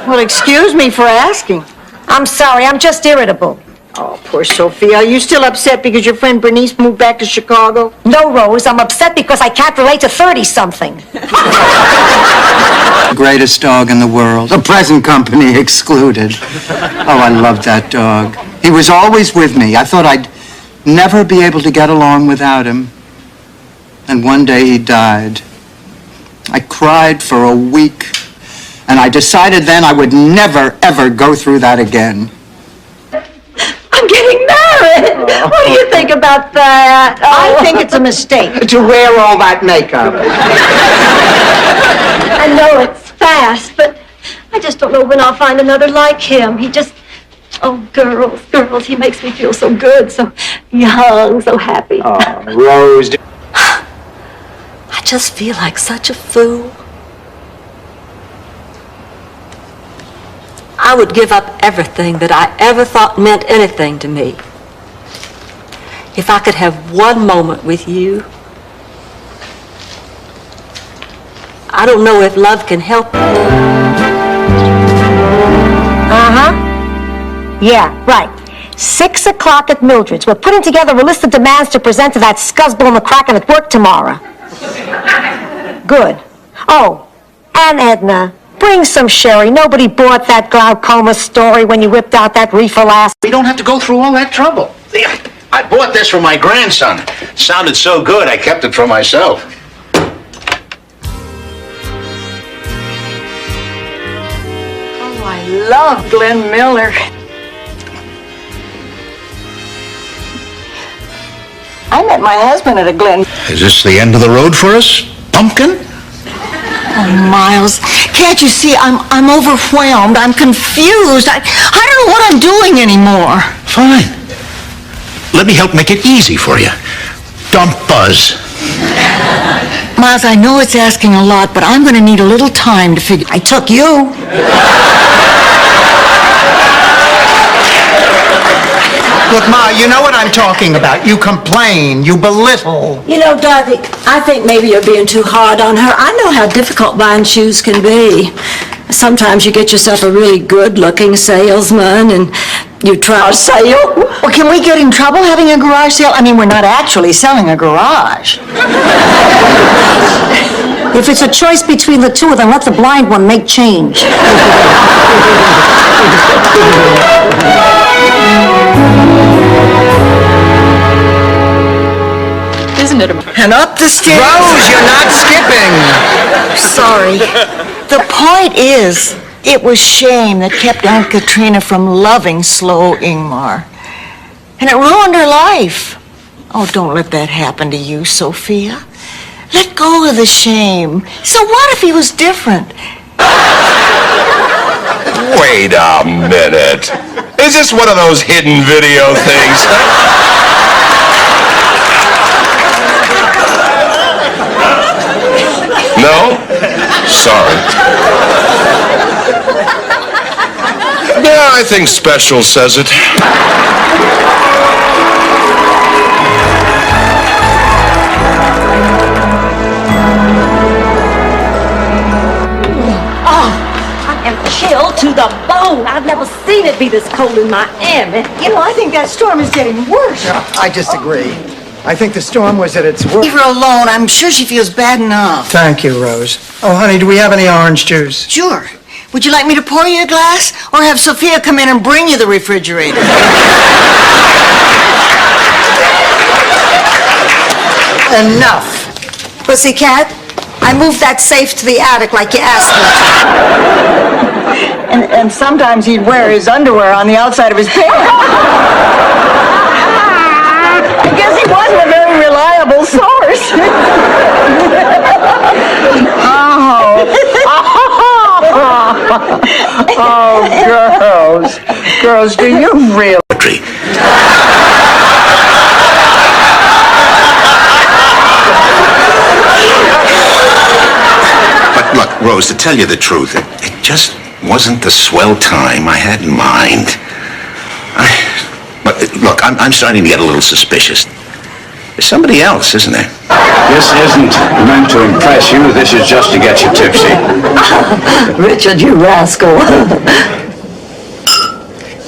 Well, excuse me for asking. I'm sorry, I'm just irritable. Oh, poor Sophia. Are you still upset because your friend Bernice moved back to Chicago? No, Rose, I'm upset because I can't relate to 30-something. Greatest dog in the world, the present company excluded. Oh, I loved that dog. He was always with me. I thought I'd never be able to get along without him. And one day he died. I cried for a week, and I decided then I would never, ever go through that again. I'm getting married. What do you think about that? I think it's a mistake. To wear all that makeup. I know it's fast, but I just don't know when I'll find another like him. He just, oh, girls, he makes me feel so good, so young, so happy. Oh, Rose. I just feel like such a fool. I would give up everything that I ever thought meant anything to me if I could have one moment with you. I don't know if love can help. Uh-huh. Yeah, right. 6 o'clock at Mildred's. We're putting together a list of demands to present to that scuzzball McCracken at work tomorrow. Good. Oh, and Edna, bring some sherry. Nobody bought that glaucoma story when you whipped out that reefer last. We don't have to go through all that trouble. I bought this for my grandson. It sounded so good, I kept it for myself. Oh, I love Glenn Miller. I met my husband at a Glen. Is this the end of the road for us, Pumpkin? Oh, Miles, can't you see I'm overwhelmed? I'm confused. I don't know what I'm doing anymore. Fine. Let me help make it easy for you. Don't buzz. Miles, I know it's asking a lot, but I'm going to need a little time to figure. I took you. Look, Ma, you know what I'm talking about. You complain, you belittle. You know, Dorothy, I think maybe you're being too hard on her. I know how difficult buying shoes can be. Sometimes you get yourself a really good-looking salesman and you try... A sale? Well, can we get in trouble having a garage sale? I mean, we're not actually selling a garage. If it's a choice between the two of them, let the blind one make change. Isn't it? And up the stairs. Rose, you're not skipping. Sorry. The point is, it was shame that kept Aunt Katrina from loving slow Ingmar. And it ruined her life. Oh, don't let that happen to you, Sophia. Let go of the shame. So what if he was different? Wait a minute. Is this one of those hidden video things? No? Sorry. Yeah, I think Special says it. Chilled to the bone. I've never seen it be this cold in Miami. You know, I think that storm is getting worse. No, I disagree. I think the storm was at its worst. Leave her alone. I'm sure she feels bad enough. Thank you, Rose. Oh, honey, do we have any orange juice? Sure. Would you like me to pour you a glass? Or have Sophia come in and bring you the refrigerator? Enough. Pussycat, I moved that safe to the attic like you asked me to. And sometimes he'd wear his underwear on the outside of his pants. I guess he wasn't a very reliable source. Oh, girls. Girls, do you really? But look, Rose, to tell you the truth, it just wasn't the swell time I had in mind. But look, I'm starting to get a little suspicious. There's somebody else, isn't there? This isn't meant to impress you. This is just to get you tipsy. Richard, you rascal.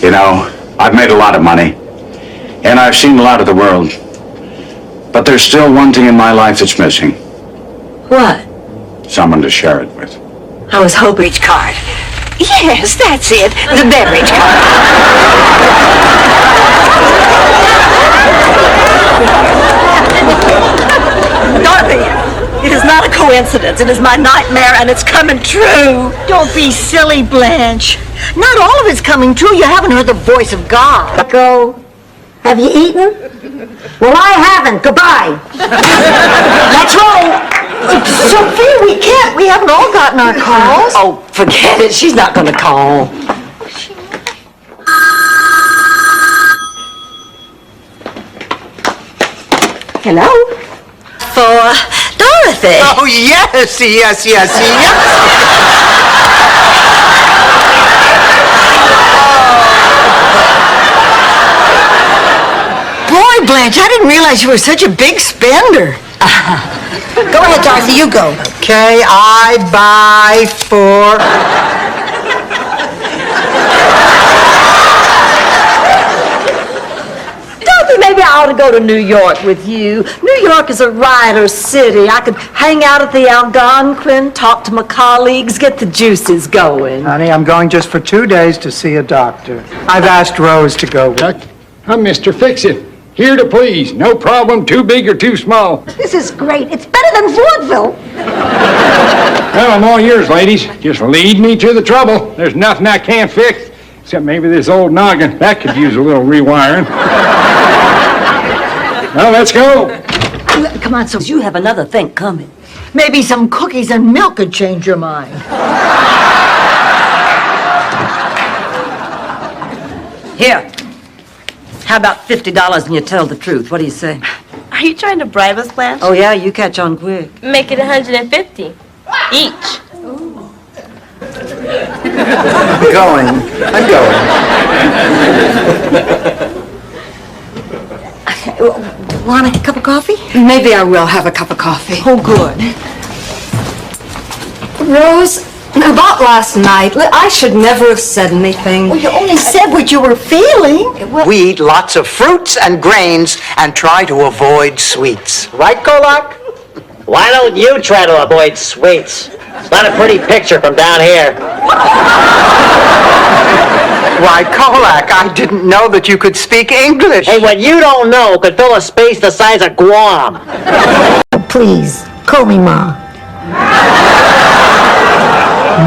You know, I've made a lot of money, and I've seen a lot of the world. But there's still one thing in my life that's missing. What? Someone to share it with. I was hoping. Beverage card. Yes, that's it. The beverage card. Dorothy, it is not a coincidence. It is my nightmare, and it's coming true. Don't be silly, Blanche. Not all of it's coming true. You haven't heard the voice of God. Go. Have you eaten? Well, I haven't. Goodbye. Let's roll. Sophia, we can't. We haven't all gotten our calls. Oh, forget it. She's not gonna call. Hello? For Dorothy. Oh, yes, yes, yes, yes. Boy, Blanche, I didn't realize you were such a big spender. Go ahead, Dorothy, you go. Okay, I buy for... Dorothy, maybe I ought to go to New York with you. New York is a writer's city. I could hang out at the Algonquin, talk to my colleagues, get the juices going. Honey, I'm going just for 2 days to see a doctor. I've asked Rose to go with me. I'm Mr. Fix-It. Here to please. No problem, too big or too small. This is great. It's better than vaudeville. Well, I'm all yours, ladies. Just lead me to the trouble. There's nothing I can't fix, except maybe this old noggin. That could use a little rewiring. Well, let's go. Come on, so you have another thing coming. Maybe some cookies and milk could change your mind. Here. How about $50 and you tell the truth? What do you say? Are you trying to bribe us, Blanche? Oh, yeah, you catch on quick. Make it 150 each. I'm going. Want a cup of coffee? Maybe I will have a cup of coffee. Oh, good. Rose, about last night, I should never have said anything. Well, you only said what you were feeling. We eat lots of fruits and grains and try to avoid sweets. Right, Kolak? Why don't you try to avoid sweets? It's not a pretty picture from down here. Why, Kolak, I didn't know that you could speak English. Hey, what you don't know could fill a space the size of Guam. Please, call me Ma.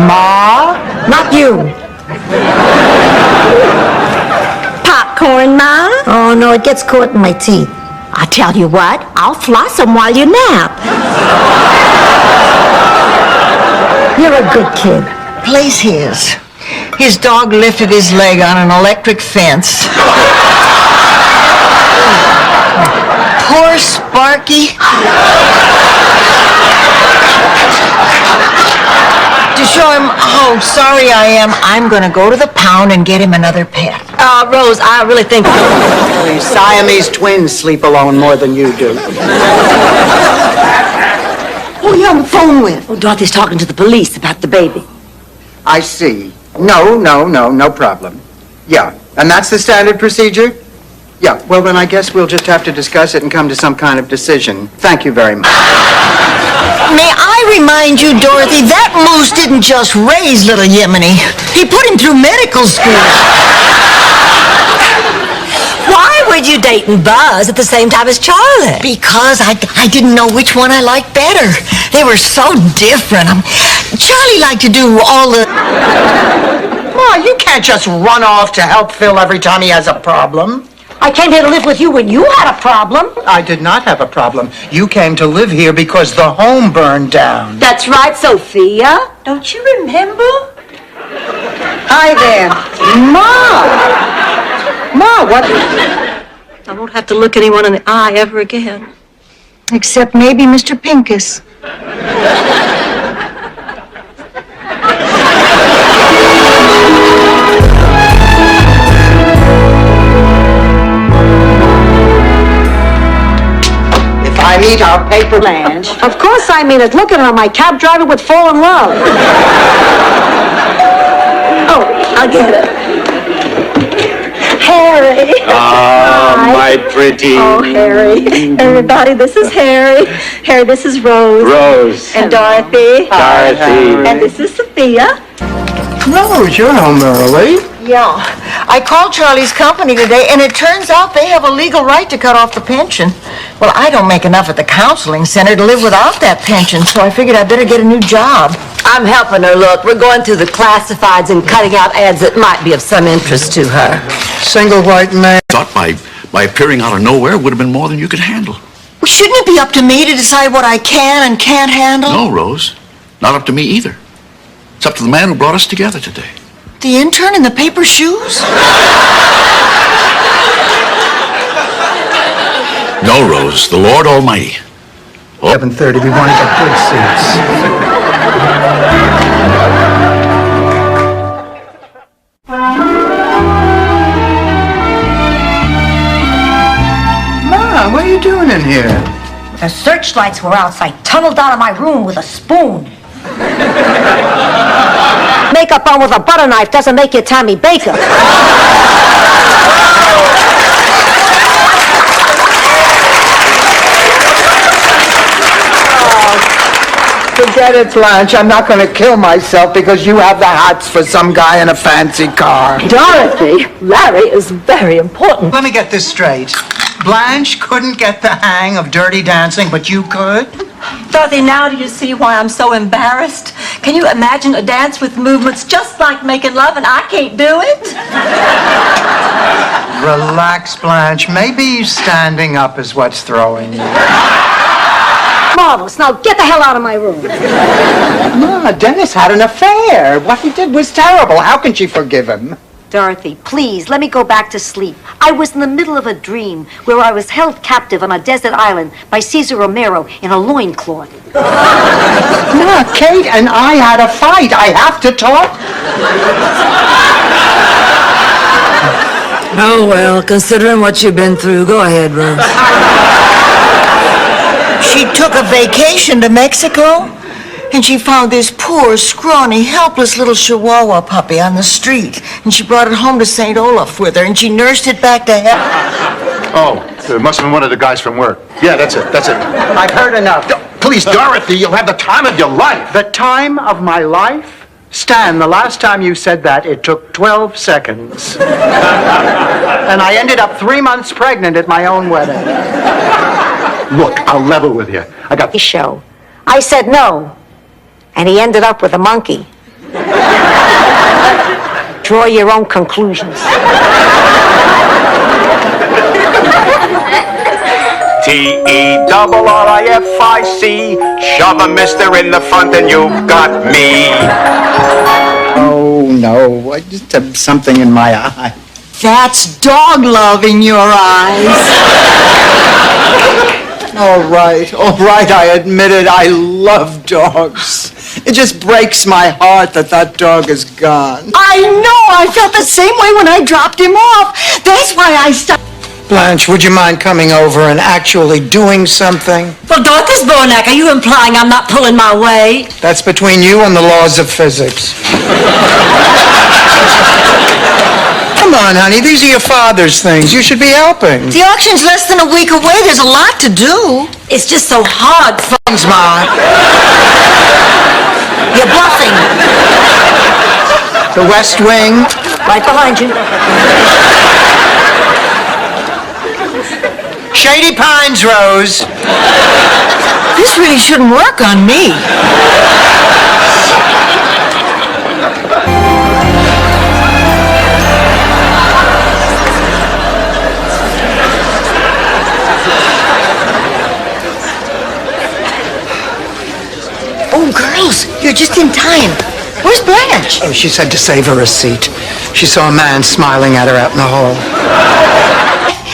Ma? Not you. Popcorn, Ma? Oh, no, it gets caught in my teeth. I tell you what, I'll floss them while you nap. You're a good kid. Place his. His dog lifted his leg on an electric fence. Poor Sparky. To show him how sorry I am, I'm going to go to the pound and get him another pet. Rose, I really think... These Siamese twins sleep alone more than you do. Who are you on the phone with? Oh, Dorothy's talking to the police about the baby. I see. No problem. Yeah, and that's the standard procedure? Yeah, well then I guess we'll just have to discuss it and come to some kind of decision. Thank you very much. May I remind you, Dorothy, that moose didn't just raise little Yemeni. He put him through medical school. Why were you dating Buzz at the same time as Charlie? Because I didn't know which one I liked better. They were so different. Charlie liked to do all the... Ma, you can't just run off to help Phil every time he has a problem. I came here to live with you when you had a problem. I did not have a problem. You came to live here because the home burned down. That's right, Sophia. Don't you remember? Hi there. Ma, what? I won't have to look anyone in the eye ever again. Except maybe Mr. Pincus. I meet our paper Blanche. Of course I mean it. Look at her, my cab driver would fall in love. Oh, I'll get it. Harry. Oh, Hi. my pretty. Oh, Harry. Everybody, this is Harry. Harry, this is Rose. Rose. And Dorothy. Dorothy. And this is Sophia. Rose, you're home early. Yeah. I called Charlie's company today, and it turns out they have a legal right to cut off the pension. Well, I don't make enough at the counseling center to live without that pension, so I figured I'd better get a new job. I'm helping her, look. We're going through the classifieds and cutting out ads that might be of some interest to her. Single white man. Thought my appearing out of nowhere would have been more than you could handle. Well, shouldn't it be up to me to decide what I can and can't handle? No, Rose. Not up to me either. It's up to the man who brought us together today. The intern in the paper shoes? No, Rose. The Lord Almighty. 11:30. We want to get good seats. Ma, what are you doing in here? The searchlights were out, so I tunneled out of my room with a spoon. Makeup on with a butter knife doesn't make you Tammy Baker. Forget it, Blanche. I'm not going to kill myself because you have the hots for some guy in a fancy car. Dorothy, Larry is very important. Let me get this straight. Blanche couldn't get the hang of Dirty Dancing, but you could? Dorothy, now do you see why I'm so embarrassed? Can you imagine a dance with movements just like making love and I can't do it? Relax, Blanche. Maybe standing up is what's throwing you. Marvelous. Now get the hell out of my room. Ma, Dennis had an affair. What he did was terrible. How can she forgive him? Dorothy, please, let me go back to sleep. I was in the middle of a dream where I was held captive on a desert island by Cesar Romero in a loincloth. Ma, Kate and I had a fight. I have to talk. Oh, well, considering what you've been through, go ahead, Rose. She took a vacation to Mexico, and she found this poor, scrawny, helpless little Chihuahua puppy on the street, and she brought it home to St. Olaf with her, and she nursed it back to health. Oh, it must have been one of the guys from work. Yeah, that's it. I've heard enough. Please, Dorothy, you'll have the time of your life. The time of my life? Stan, the last time you said that, it took 12 seconds. And I ended up 3 months pregnant at my own wedding. Look, I'll level with you. I got The show. I said no, and he ended up with a monkey. Draw your own conclusions. T-E-double-R-I-F-I-C. Shove a mister in the front and you've got me. Oh, no. I just have something in my eye. That's dog love in your eyes. All right, I admit it. I love dogs. It just breaks my heart that that dog is gone. I know. I felt the same way when I dropped him off. That's why I stopped. Blanche, would you mind coming over and actually doing something? Well, Dorothy Zbornak, are you implying I'm not pulling my weight? That's between you and the laws of physics. Come on, honey, these are your father's things. You should be helping. The auction's less than a week away. There's a lot to do. It's just so hard. Thanks, Ma. You're bluffing. The West Wing. Right behind you. Shady Pines, Rose. This really shouldn't work on me. Oh, girls, you're just in time. Where's Blanche? Oh, she said to save her a seat. She saw a man smiling at her out in the hall.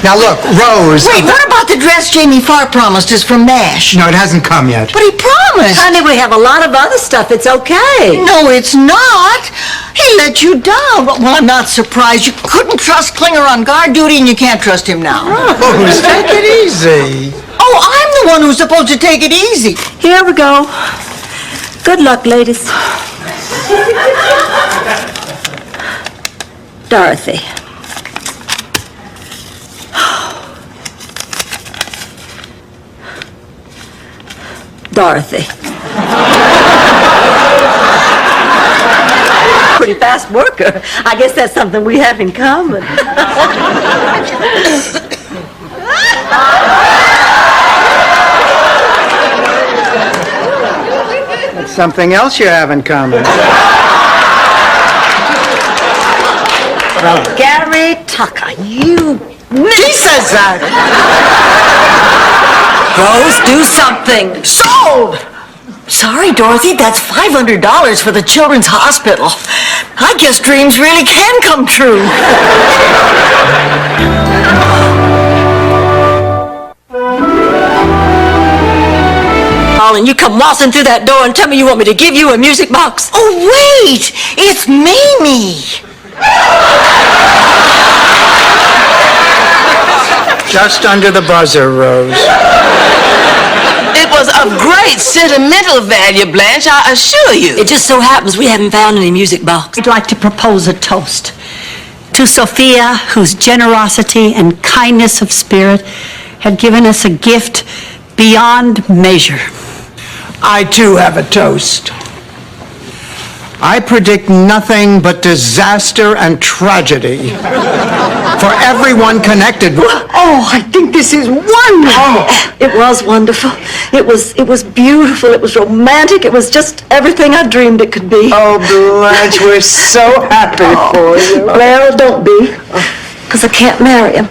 Now look, Rose... Wait, what about the dress Jamie Farr promised us from MASH? No, it hasn't come yet. But he promised. Honey, we have a lot of other stuff. It's okay. No, it's not. He let you down. Well, I'm not surprised. You couldn't trust Klinger on guard duty, and you can't trust him now. Rose, take it easy. Oh, I'm the one who's supposed to take it easy. Here we go. Good luck, ladies. Dorothy. Dorothy. Pretty fast worker. I guess that's something we have in common. That's something else you have in common. Gary Tucker, you... He says that. Rose, do something. Sold! Sorry, Dorothy, that's $500 for the Children's Hospital. I guess dreams really can come true. And you come waltzing through that door and tell me you want me to give you a music box. Oh, wait! It's Mimi! Just under the buzzer, Rose. It was of great sentimental value, Blanche, I assure you. It just so happens we haven't found any music box. I'd like to propose a toast to Sophia, whose generosity and kindness of spirit had given us a gift beyond measure. I too have a toast. I predict nothing but disaster and tragedy for everyone connected. Oh, I think this is wonderful. It was wonderful. It was beautiful. It was romantic. It was just everything I dreamed it could be. Oh, Blanche, we're so happy for you. Well, don't be, because I can't marry him.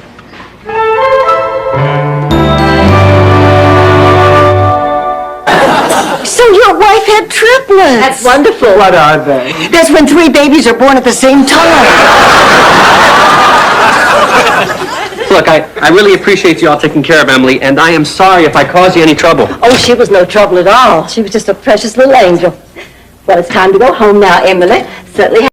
So your wife had triplets. That's wonderful. What are they? That's when 3 babies are born at the same time. Look, I really appreciate you all taking care of Emily, and I am sorry if I caused you any trouble. Oh, she was no trouble at all. She was just a precious little angel. Well, it's time to go home now, Emily. Certainly.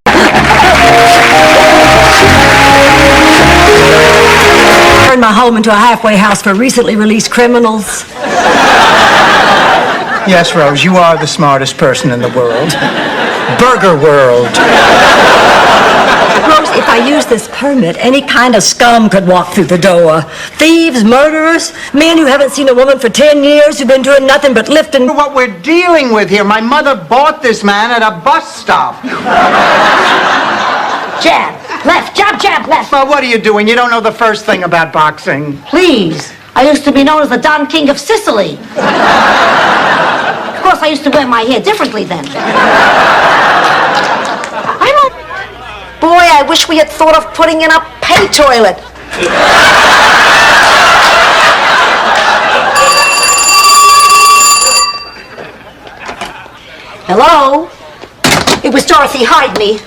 Turned my home into a halfway house for recently released criminals. Yes, Rose, you are the smartest person in the world. Burger world. Rose, if I use this permit, any kind of scum could walk through the door. Thieves, murderers, men who haven't seen a woman for 10 years, who've been doing nothing but lifting. What we're dealing with here, my mother bought this man at a bus stop. Jab, left, jab, left. Well, what are you doing? You don't know the first thing about boxing. Please, I used to be known as the Don King of Sicily. Of course, I used to wear my hair differently then. Boy, I wish we had thought of putting in a pay toilet. Hello? It was Dorothy. Hide me.